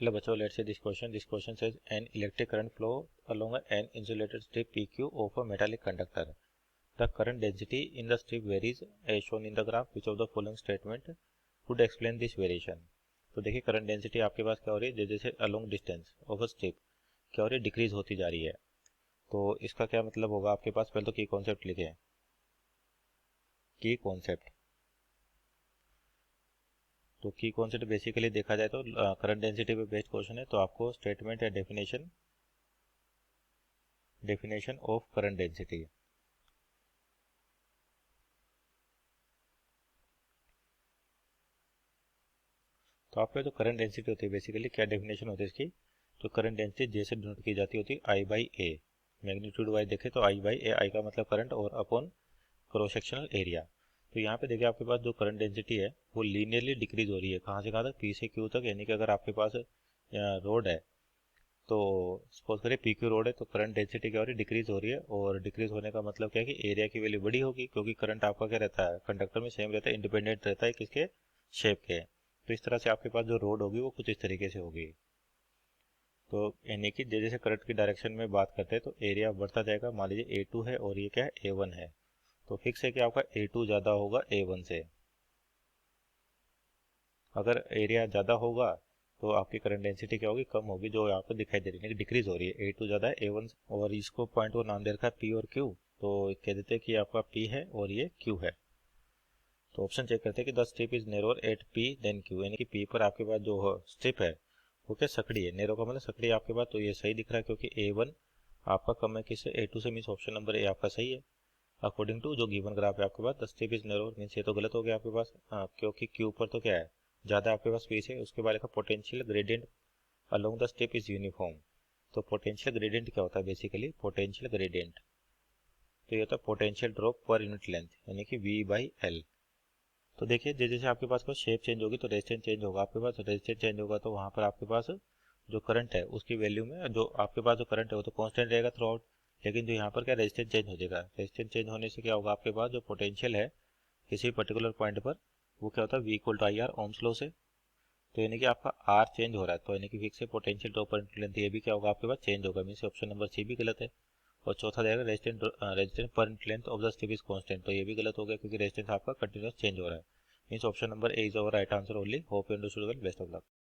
Hello बच्चों, let's say this question. This question says an electric current flow along an insulated strip PQ of a metallic conductor. The current density in the strip varies as shown in the graph. Which of the following statement would explain this variation? तो देखिए current density आपके पास क्या हो रही है, जैसे along distance of a strip क्या हो रही है, डिक्रीज होती जा रही है। तो इसका क्या मतलब होगा आपके पास, पहले तो की कॉन्सेप्ट लिखे, की कॉन्सेप्ट। तो की कॉन्सेप्ट बेसिकली देखा जाए तो करंट डेंसिटी पे बेस्ड क्वेश्चन है, तो आपको स्टेटमेंट या डेफिनेशन ऑफ करंट डेंसिटी। तो आपका जो करंट डेंसिटी होती है बेसिकली क्या डेफिनेशन होती है इसकी, तो करंट डेंसिटी जैसे डिनोट की जाती होती है आई बाई ए, मैग्नीट्यूड वाइज देखें तो आई बाई ए, आई का मतलब करंट और अपॉन क्रॉस सेक्शनल एरिया। तो यहाँ पे देखिए आपके पास जो करंट डेंसिटी है वो लीनियरली डिक्रीज हो रही है, कहाँ से कहाँ तक, पी से क्यू तक। यानी कि अगर आपके पास रोड है, तो सपोज करिए पी क्यू रोड है, तो करंट डेंसिटी क्या हो रही है, डिक्रीज हो रही है। और डिक्रीज होने का मतलब क्या है कि एरिया की वैल्यू बड़ी होगी, क्योंकि करंट आपका क्या रहता है, कंडक्टर में सेम रहता है, इंडिपेंडेंट रहता है किसके, शेप के। तो इस तरह से आपके पास जो रोड होगी वो कुछ इस तरीके से होगी। तो यानी कि जैसे करंट की डायरेक्शन में बात करते हैं तो एरिया बढ़ता जाएगा। मान लीजिए A2 है और ये क्या है, A1 है, तो फिक्स है कि आपका A2 ज़्यादा होगा A1 से। अगर एरिया ज़्यादा होगा तो आपकी करंट डेंसिटी क्या होगी, कम होगी, जो यहाँ पर दिखाई दे रही है, डिक्रीज हो रही है। A2 ज़्यादा है A1 से। और इसको पॉइंट को नाम दे रखा है P और Q, तो कह देते हैं कि आपका P है और ये Q है। तो ऑप्शन चेक करते हैं कि the strip is narrower at P then Q, यानी कि P पर आपके पास जो स्ट्रिप है वो क्या, सकड़ी है। नैरो का मतलब सकड़ी है आपके पास, तो ये सही दिख रहा है क्योंकि A1 आपका कम है किससे, A2 से, मीन्स ऑप्शन नंबर ए आपका सही है अकॉर्डिंग टू जो गिवन ग्राफ है आपके पास। द स्ट्रिप इज नैरोर मीन्स ये तो गलत हो गया आपके पास, क्योंकि Q पर तो क्या है, ज़्यादा आपके पास स्पेस है। उसके बाद लिखा potential gradient along the strip is uniform. तो पोटेंशियल ग्रेडियंट क्या होता है, बेसिकली पोटेंशियल ग्रेडियंट तो ये होता है potential drop per unit length, यानी कि V बाई एल। तो देखिए जैसे जैसे आपके पास को शेप चेंज होगी तो रेजिस्टेंस चेंज होगा। आपके पास रेजिस्टेंस चेंज होगा तो वहाँ पर आपके पास जो करंट है उसकी वैल्यू में, जो आपके पास जो करंट है वो तो कांस्टेंट रहेगा थ्रू आउट, लेकिन जो यहाँ पर क्या रेजिस्टेंस चेंज हो जाएगा। रेजिस्टेंस चेंज होने से क्या होगा, आपके पास जो पोटेंशियल है किसी पर्टिकुलर पॉइंट पर वो क्या होता है, V equal to I R Ohm's law से। तो यानी कि आपका आर चेंज हो रहा है, तो यानी कि फिक्स है पोटेंशियल ड्रॉप पर लेंथ, ये भी क्या होगा आपके पास, चेंज होगा। मीन्स ऑप्शन नंबर सी भी गलत है। और चौथा जाएगा रेजिस्टेंस पर length of the strip is constant, तो ये भी गलत हो गया क्योंकि रेजिस्टेंस आपका कंटिन्यूस चेंज हो रहा है। Means option number A is our right answer only. Hope you understood well, best of luck.